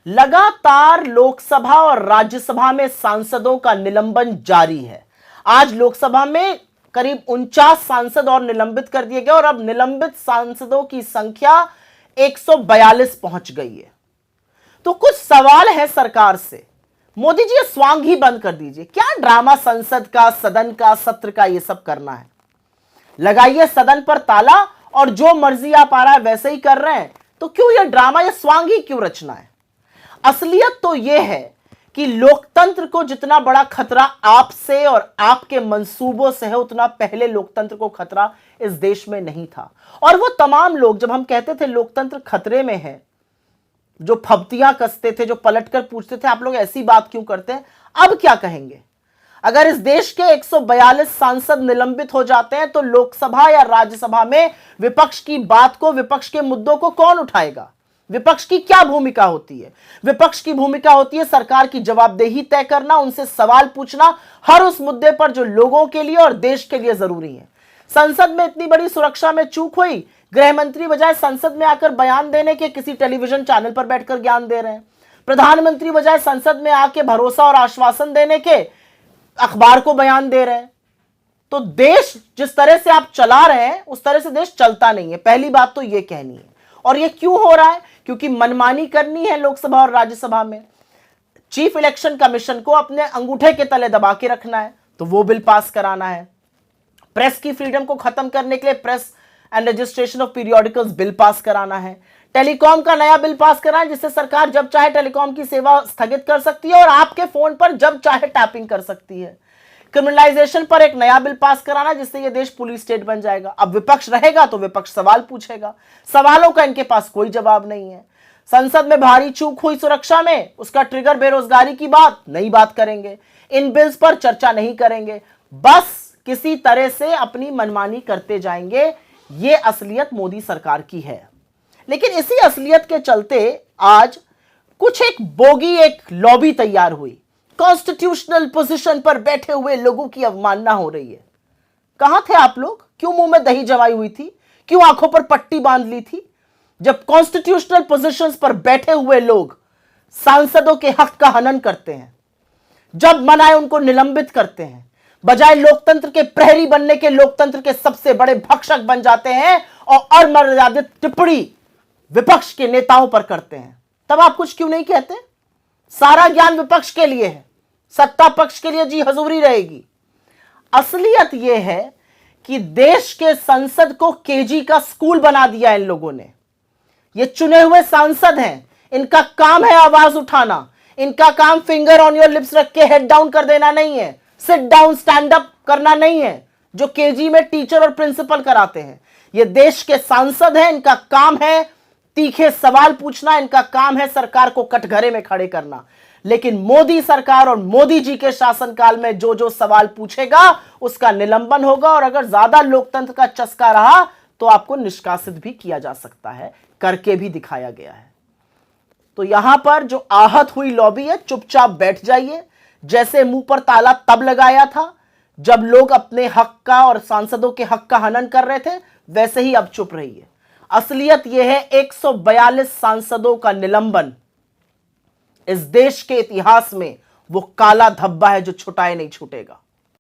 लगातार लोकसभा और राज्यसभा में सांसदों का निलंबन जारी है। आज लोकसभा में करीब 49 सांसद और निलंबित कर दिए गए और अब निलंबित सांसदों की संख्या 142 पहुंच गई है। तो कुछ सवाल है सरकार से, मोदी जी ये स्वांग ही बंद कर दीजिए। क्या ड्रामा संसद का, सदन का, सत्र का ये सब करना है? लगाइए सदन पर ताला और जो मर्जी आप आ रहा है वैसे ही कर रहे हैं। तो क्यों ये ड्रामा, ये स्वांग ही क्यों रचना है? असलियत तो यह है कि लोकतंत्र को जितना बड़ा खतरा आपसे और आपके मंसूबों से है, उतना पहले लोकतंत्र को खतरा इस देश में नहीं था। और वो तमाम लोग, जब हम कहते थे लोकतंत्र खतरे में है, जो फब्तियां कसते थे, जो पलटकर पूछते थे आप लोग ऐसी बात क्यों करते हैं, अब क्या कहेंगे? अगर इस देश के 142 सांसद निलंबित हो जाते हैं तो लोकसभा या राज्यसभा में विपक्ष की बात को, विपक्ष के मुद्दों को कौन उठाएगा? विपक्ष की क्या भूमिका होती है? विपक्ष की भूमिका होती है सरकार की जवाबदेही तय करना, उनसे सवाल पूछना हर उस मुद्दे पर जो लोगों के लिए और देश के लिए जरूरी है। संसद में इतनी बड़ी सुरक्षा में चूक हुई, गृह मंत्री बजाय संसद में आकर बयान देने के किसी टेलीविजन चैनल पर बैठकर ज्ञान दे रहे हैं। प्रधानमंत्री बजाय संसद में आके भरोसा और आश्वासन देने के अखबार को बयान दे रहे हैं। तो देश जिस तरह से आप चला रहे हैं उस तरह से देश चलता नहीं है। पहली बात तो यह कहनी है। और यह क्यों हो रहा है? क्योंकि मनमानी करनी है लोकसभा और राज्यसभा में। चीफ इलेक्शन कमीशन को अपने अंगूठे के तले दबा के रखना है, तो वो बिल पास कराना है। प्रेस की फ्रीडम को खत्म करने के लिए press and registration of periodicals bill pass कराना है। टेलीकॉम का नया बिल पास कराना है, जिससे सरकार जब चाहे टेलीकॉम की सेवा स्थगित कर सकती है और आपके फोन पर जब चाहे टैपिंग कर सकती है। क्रिमिनलाइजेशन पर एक नया बिल पास कराना, जिससे यह देश पुलिस स्टेट बन जाएगा। अब विपक्ष रहेगा तो विपक्ष सवाल पूछेगा, सवालों का इनके पास कोई जवाब नहीं है। संसद में भारी चूक हुई सुरक्षा में, उसका ट्रिगर बेरोजगारी की बात, नई बात करेंगे। इन बिल्स पर चर्चा नहीं करेंगे, बस किसी तरह से अपनी मनमानी करते जाएंगे। यह असलियत मोदी सरकार की है। लेकिन इसी असलियत के चलते आज कुछ एक बोगी, एक लॉबी तैयार हुई। कॉन्स्टिट्यूशनल पोजीशन पर बैठे हुए लोगों की अवमानना हो रही है। कहां थे आप लोग? क्यों मुंह में दही जमाई हुई थी? क्यों आंखों पर पट्टी बांध ली थी? जब कॉन्स्टिट्यूशनल पोजीशंस पर बैठे हुए लोग सांसदों के हक का हनन करते हैं, जब मन आए उनको निलंबित करते हैं, बजाय लोकतंत्र के प्रहरी बनने के लोकतंत्र के सबसे बड़े भक्षक बन जाते हैं और अमर्यादित टिप्पणी विपक्ष के नेताओं पर करते हैं, तब आप कुछ क्यों नहीं कहते? सारा ज्ञान विपक्ष के लिए है, सत्ता पक्ष के लिए जी हजूरी रहेगी। असलियत यह है कि देश के संसद को केजी का स्कूल बना दिया इन लोगों ने। ये चुने हुए सांसद हैं, इनका काम है आवाज उठाना, इनका काम फिंगर ऑन योर लिप्स रख के हेड डाउन कर देना नहीं है, सिट डाउन स्टैंड अप करना नहीं है, जो केजी में टीचर और प्रिंसिपल कराते हैं। ये देश के सांसद हैं, इनका काम है तीखे सवाल पूछना, इनका काम है सरकार को कटघरे में खड़े करना। लेकिन मोदी सरकार और मोदी जी के शासनकाल में जो जो सवाल पूछेगा उसका निलंबन होगा, और अगर ज्यादा लोकतंत्र का चस्का रहा तो आपको निष्कासित भी किया जा सकता है, करके भी दिखाया गया है। तो यहां पर जो आहत हुई लॉबी है, चुपचाप बैठ जाइए। जैसे मुंह पर ताला तब लगाया था जब लोग अपने हक का और सांसदों के हक का हनन कर रहे थे, वैसे ही अब चुप रहिए। असलियत यह है 142 सांसदों का निलंबन इस देश के इतिहास में वो काला धब्बा है जो छुटाए नहीं छूटेगा।